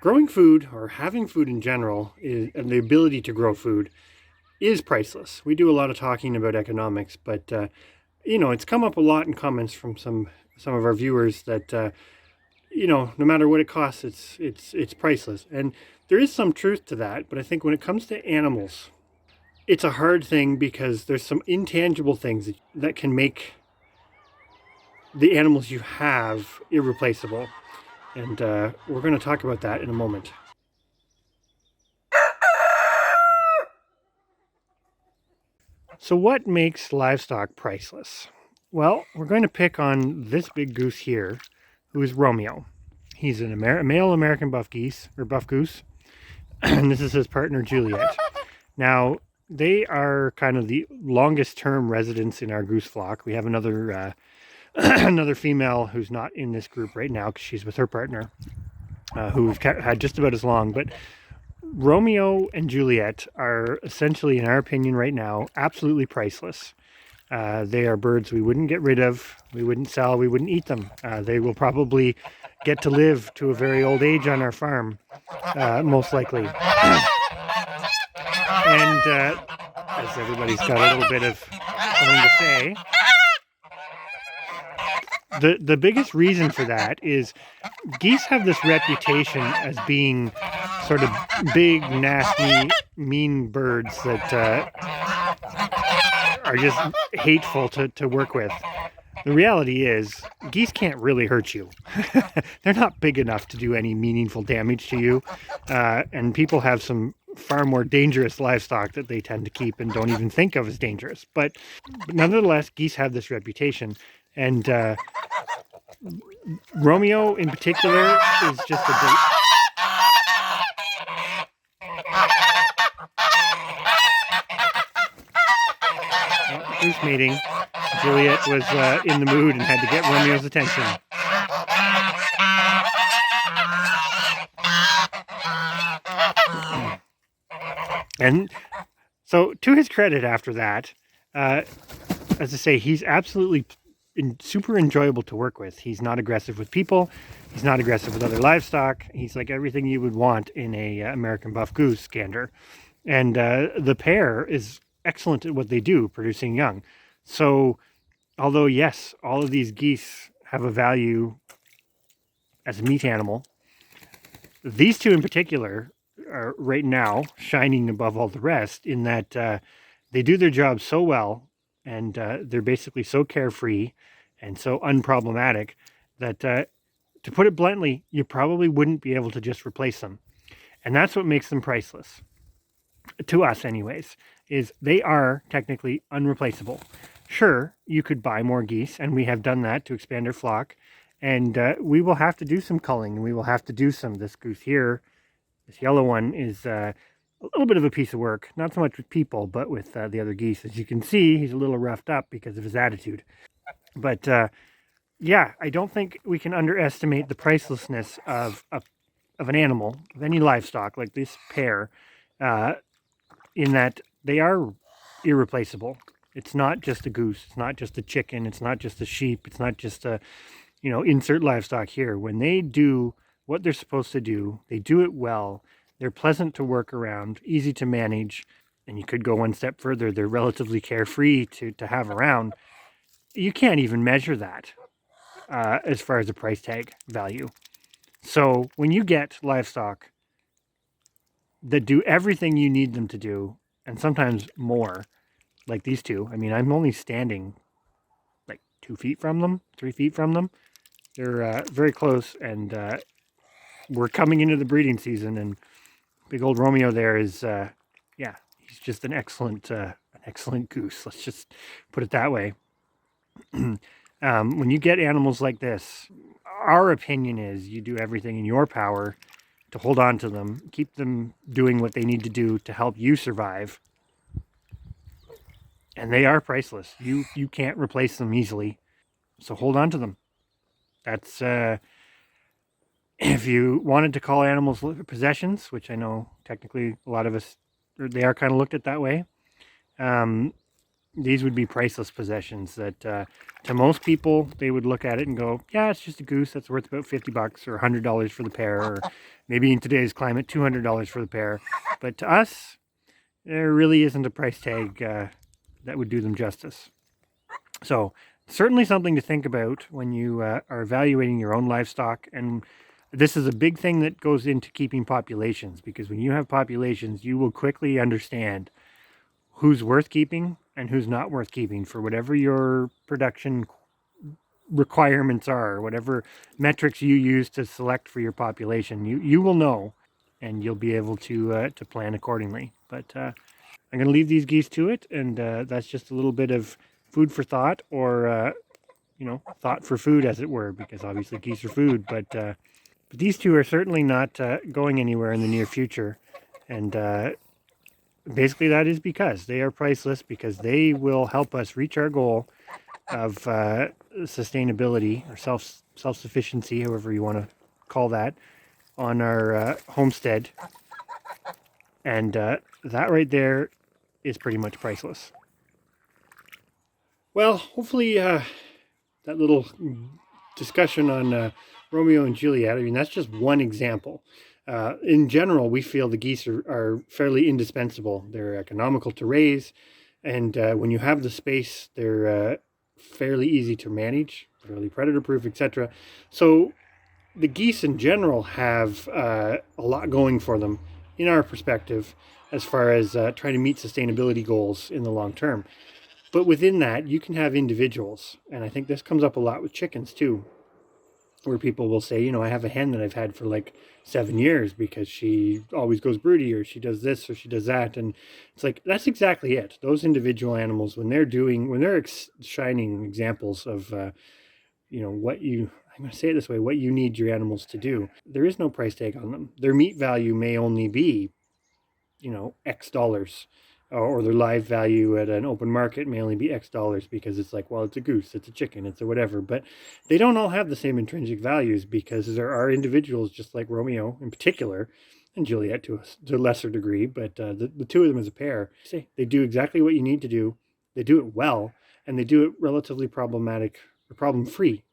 Growing food, or having food in general, and the ability to grow food is priceless. We do a lot of talking about economics, but it's come up a lot in comments from some of our viewers that no matter what it costs, it's priceless, and there is some truth to that. But I think when it comes to animals, it's a hard thing because there's some intangible things that can make the animals you have irreplaceable, and we're going to talk about that in a moment. So what makes livestock priceless? Well, we're going to pick on this big goose here, who is Romeo. He's a male American buff goose, and this is his partner Juliet. Now, they are kind of the longest term residents in our goose flock. We have another another female who's not in this group right now because she's with her partner, who we've had just about as long. But Romeo and Juliet are essentially, in our opinion right now, absolutely priceless. They are birds we wouldn't get rid of, we wouldn't sell, we wouldn't eat them. They will probably get to live to a very old age on our farm, most likely. And as everybody's got a little bit of something to say, the biggest reason for that is geese have this reputation as being sort of big, nasty, mean birds that are just hateful to work with. The reality is, geese can't really hurt you. They're not big enough to do any meaningful damage to you, and people have some far more dangerous livestock that they tend to keep and don't even think of as dangerous. But nonetheless, geese have this reputation, and Romeo in particular is just a goose mating. Juliet was in the mood and had to get Romeo's attention. And so, to his credit, after that, as I say, he's absolutely super enjoyable to work with. He's not aggressive with people. He's not aggressive with other livestock. He's like everything you would want in a American buff goose gander. And the pair is excellent at what they do, producing young. So, although yes, all of these geese have a value as a meat animal, these two in particular are right now shining above all the rest in that they do their job so well, and they're basically so carefree and so unproblematic that, to put it bluntly, you probably wouldn't be able to just replace them. And that's what makes them priceless. To us anyways, is they are technically unreplaceable. Sure, you could buy more geese, and we have done that to expand our flock, and we will have to do some culling, and we will have to do this goose here, this yellow one, is a little bit of a piece of work, not so much with people, but with the other geese. As you can see, he's a little roughed up because of his attitude. But yeah, I don't think we can underestimate the pricelessness of an animal, of any livestock like this pair, in that they are irreplaceable. It's not just a goose. It's not just a chicken. It's not just a sheep. It's not just a, insert livestock here. When they do what they're supposed to do, they do it well. They're pleasant to work around, easy to manage, and you could go one step further. They're relatively carefree to have around. You can't even measure that as far as the price tag value. So when you get livestock that do everything you need them to do, and sometimes more, like these two. I mean, I'm only standing like 2 feet from them, 3 feet from them. They're very close, and we're coming into the breeding season, and big old Romeo there is, yeah, he's just an excellent goose. Let's just put it that way. When you get animals like this, our opinion is you do everything in your power to hold on to them, keep them doing what they need to do to help you survive. And they are priceless. You can't replace them easily. So hold on to them. That's, if you wanted to call animals possessions, which I know technically a lot of us, they are kind of looked at that way. these would be priceless possessions that to most people, they would look at it and go, yeah, it's just a goose that's worth about $50 or $100 for the pair, or maybe in today's climate, $200 for the pair. But to us, there really isn't a price tag that would do them justice. So certainly something to think about when you are evaluating your own livestock. And this is a big thing that goes into keeping populations, because when you have populations, you will quickly understand who's worth keeping and who's not worth keeping for whatever your production requirements are, whatever metrics you use to select for your population. You will know, and you'll be able to plan accordingly. But I'm going to leave these geese to it, and that's just a little bit of food for thought, or thought for food, as it were, because obviously geese are food. But these two are certainly not going anywhere in the near future, and basically that is because they are priceless, because they will help us reach our goal of sustainability or self-sufficiency, however you want to call that, on our homestead. And that right there is pretty much priceless. Well, hopefully that little discussion on Romeo and Juliet, I mean, that's just one example. In general, we feel the geese are fairly indispensable. They're economical to raise, and when you have the space, they're fairly easy to manage, fairly predator-proof, etc. So the geese in general have a lot going for them in our perspective, as far as trying to meet sustainability goals in the long term. But within that, you can have individuals, and I think this comes up a lot with chickens too, where people will say, I have a hen that I've had for like 7 years because she always goes broody, or she does this, or she does that. And it's like, that's exactly it. Those individual animals, when they're shining examples of, I'm going to say it this way, what you need your animals to do, there is no price tag on them. Their meat value may only be, X dollars, or their live value at an open market may only be X dollars, because it's like, well, it's a goose, it's a chicken, it's a whatever. But they don't all have the same intrinsic values, because there are individuals, just like Romeo in particular, and Juliet to a lesser degree, but the two of them as a pair, they do exactly what you need to do. They do it well, and they do it relatively problem-free.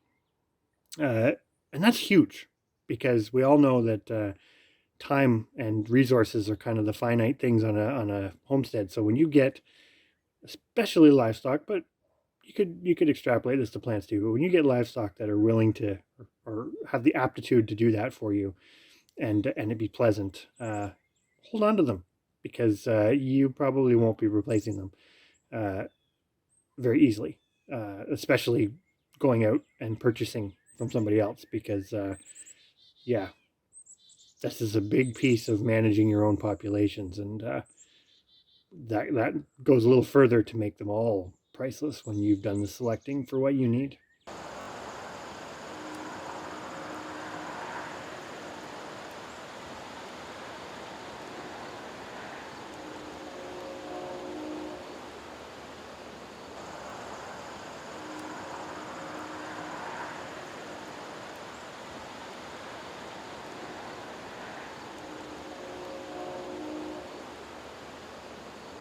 And that's huge, because we all know that time and resources are kind of the finite things on a homestead. So when you get, especially livestock, but you could extrapolate this to plants too, but when you get livestock that are willing to, or have the aptitude to do that for you, and it be pleasant, hold on to them, because you probably won't be replacing them very easily, especially going out and purchasing from somebody else, because yeah, this is a big piece of managing your own populations, and that goes a little further to make them all priceless when you've done the selecting for what you need.